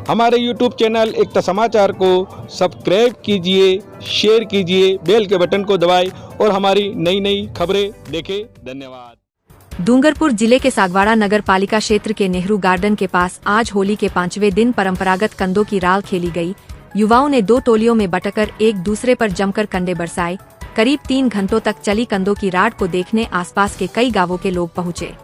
हमारे YouTube channel एकता समाचार को सब्सक्राइब कीजिए, शेयर कीजिए, बेल के बटन को दबाएं और हमारी नई नई खबरें देखें। धन्यवाद। डूंगरपुर जिले के सागवाड़ा नगर पालिका क्षेत्र के नेहरू गार्डन के पास आज होली के 5वें दिन परंपरागत कंधों की राल खेली गई। युवाओं ने 2 टोलियों में बंटकर एक दूसरे पर जमकर कंडे बरसाए। करीब 3 घंटों तक चली कंधों की राड को देखने आसपास के कई गांवों के लोग पहुंचे।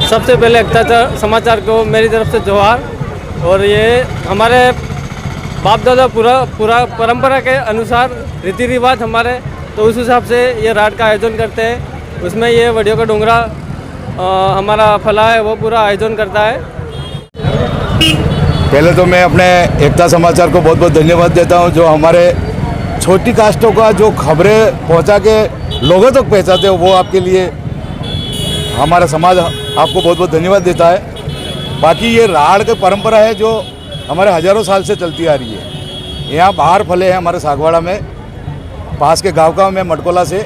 सबसे पहले एकता समाचार को मेरी तरफ से जोहार। और ये हमारे बाप दादा पूरा परंपरा के अनुसार रीति रिवाज हमारे, तो उस हिसाब से ये राड का आयोजन करते हैं। उसमें ये वडियों का डोंगरा हमारा फला है, वो पूरा आयोजन करता है। पहले तो मैं अपने एकता समाचार को बहुत बहुत धन्यवाद देता हूँ, जो हमारे छोटी कास्टों का जो खबरें पहुँचा के लोगों तक पहुँचाते हो, वो आपके लिए हमारा समाज आपको बहुत बहुत धन्यवाद देता है। बाकी ये राड़ की परंपरा है जो हमारे हज़ारों साल से चलती आ रही है। यहाँ बाहर फले हैं हमारे सागवाड़ा में, पास के गाँव में मटकोला से,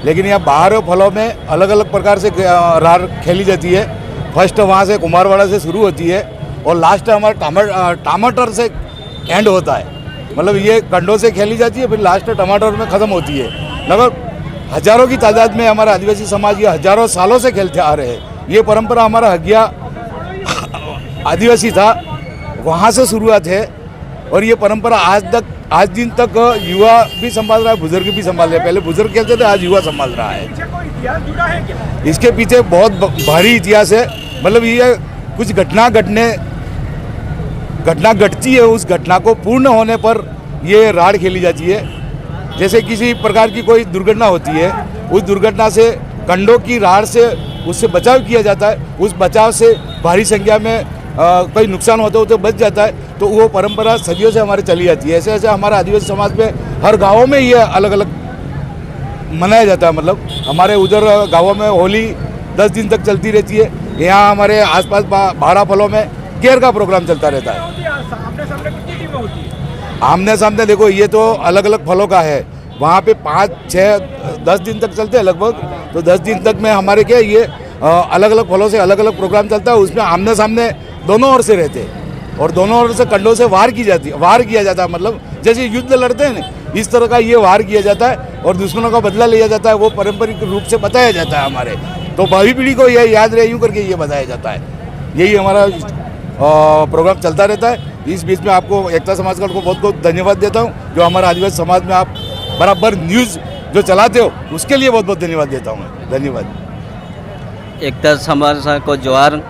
लेकिन यहाँ बाहर फलों में अलग अलग प्रकार से राड़ खेली जाती है। फर्स्ट वहाँ से कुमारवाड़ा से शुरू होती है और लास्ट हमारे टमाटर से एंड होता है। मतलब ये कंडों से खेली जाती है, फिर लास्ट टमाटर में ख़त्म होती है। लगभग हज़ारों की तादाद में हमारा आदिवासी समाज ये हज़ारों सालों से खेलते आ रहे हैं। ये परंपरा हमारा हगिया आदिवासी था, वहाँ से शुरुआत है और ये परंपरा आज दिन तक युवा भी संभाल रहा है, बुजुर्ग भी संभाल रहे हैं। पहले बुजुर्ग खेलते थे, आज युवा संभाल रहा है। इसके पीछे बहुत भारी इतिहास है। मतलब ये कुछ घटना घटती है, उस घटना को पूर्ण होने पर ये राड़ खेली जाती है। जैसे किसी प्रकार की कोई दुर्घटना होती है, उस दुर्घटना से कंडों की राड़ से उससे बचाव किया जाता है। उस बचाव से भारी संख्या में कोई नुकसान होते होते बच जाता है। तो वो परंपरा सदियों से हमारे चली जाती है। ऐसे ऐसे हमारे आदिवासी समाज में हर गाँवों में ये अलग अलग मनाया जाता है। मतलब हमारे उधर गाँवों में होली 10 दिन तक चलती रहती है। यहाँ हमारे आसपास बाड़ा फलों में केर का प्रोग्राम चलता रहता है। आमने सामने देखो, ये तो अलग अलग फलों का है। वहाँ पे 5, 6, 10 दिन तक चलते हैं लगभग। तो 10 दिन तक में हमारे क्या ये अलग अलग फलों से अलग अलग प्रोग्राम चलता है। उसमें आमने सामने दोनों ओर से रहते हैं और दोनों ओर से कंडों से वार किया जाता है। मतलब जैसे युद्ध लड़ते हैं ना, इस तरह का ये वार किया जाता है और दुश्मनों का बदला लिया जाता है। वो पारंपरिक रूप से बताया जाता है हमारे, तो भावी पीढ़ी को यह याद रहे, यूँ करके ये बताया जाता है। यही हमारा प्रोग्राम चलता रहता है। इस बीच में आपको एकता समाचार को बहुत बहुत धन्यवाद देता हूँ, जो हमारे आदिवासी समाज में आप बराबर न्यूज़ जो चलाते हो, उसके लिए बहुत बहुत धन्यवाद देता हूँ मैं। धन्यवाद। एकता समाचार को जोहार।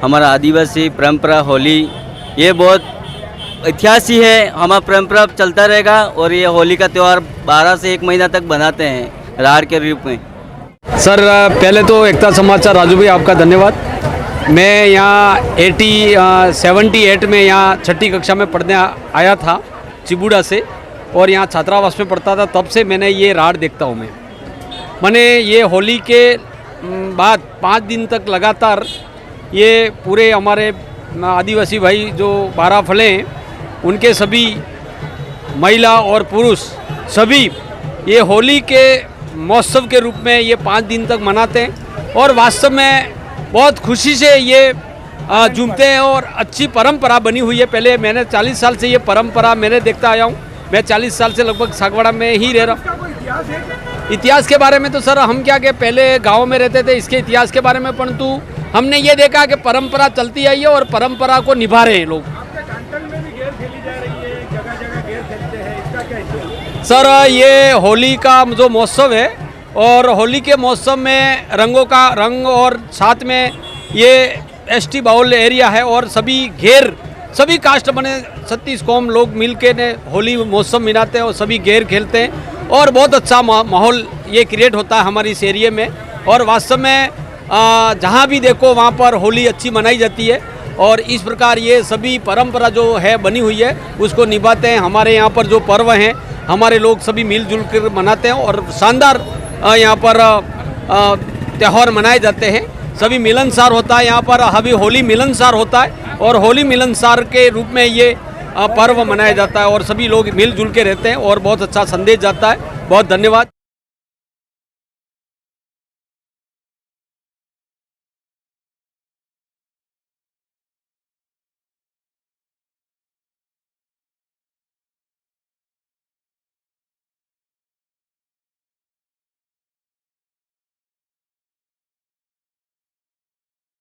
हमारा आदिवासी परंपरा होली ये बहुत इतिहासी है, हमारा परंपरा चलता रहेगा। और ये होली का त्यौहार 12 से 1 महीना तक बनाते हैं राड़ के रूप में। सर पहले तो एकता समाचार राजू भाई आपका धन्यवाद। मैं यहाँ 78 में यहाँ 6ठी कक्षा में पढ़ने आया था चिबूड़ा से, और यहाँ छात्रावास में पढ़ता था। तब से मैंने ये राड़ देखता हूँ। मैंने ये होली के बाद 5 दिन तक लगातार ये पूरे हमारे आदिवासी भाई जो 12 फले हैं, उनके सभी महिला और पुरुष सभी ये होली के महोत्सव के रूप में ये 5 दिन तक मनाते हैं। और वास्तव में बहुत खुशी से ये झूमते हैं और अच्छी परंपरा बनी हुई है। पहले मैंने 40 साल से ये परंपरा मैंने देखता आया हूँ। मैं 40 साल से लगभग सागवाड़ा में ही रह रहा हूँ। इतिहास के बारे में तो सर हम क्या कि पहले गाँव में रहते थे, इसके इतिहास के बारे में, परंतु हमने ये देखा कि परंपरा चलती आई है और परंपरा को निभा रहे हैं लोग। सर ये होली का जो महोत्सव है और होली के महोत्सव में रंगों का रंग और साथ में ये एसटी बाउल एरिया है और सभी कास्ट बने 36 कौम लोग मिलके ने होली महोत्सव मनाते हैं और सभी घेर खेलते हैं और बहुत अच्छा माहौल ये क्रिएट होता है हमारे इस एरिया में। और वास्तव में जहाँ भी देखो वहाँ पर होली अच्छी मनाई जाती है और इस प्रकार ये सभी परंपरा जो है बनी हुई है उसको निभाते हैं। हमारे यहाँ पर जो पर्व हैं हमारे लोग सभी मिलजुल कर मनाते हैं और शानदार यहाँ पर त्यौहार मनाए जाते हैं। सभी मिलनसार होता है यहाँ पर, अभी होली मिलनसार होता है और होली मिलनसार के रूप में ये पर्व मनाया जाता है और सभी लोग मिलजुल के रहते हैं और बहुत अच्छा संदेश जाता है। बहुत धन्यवाद।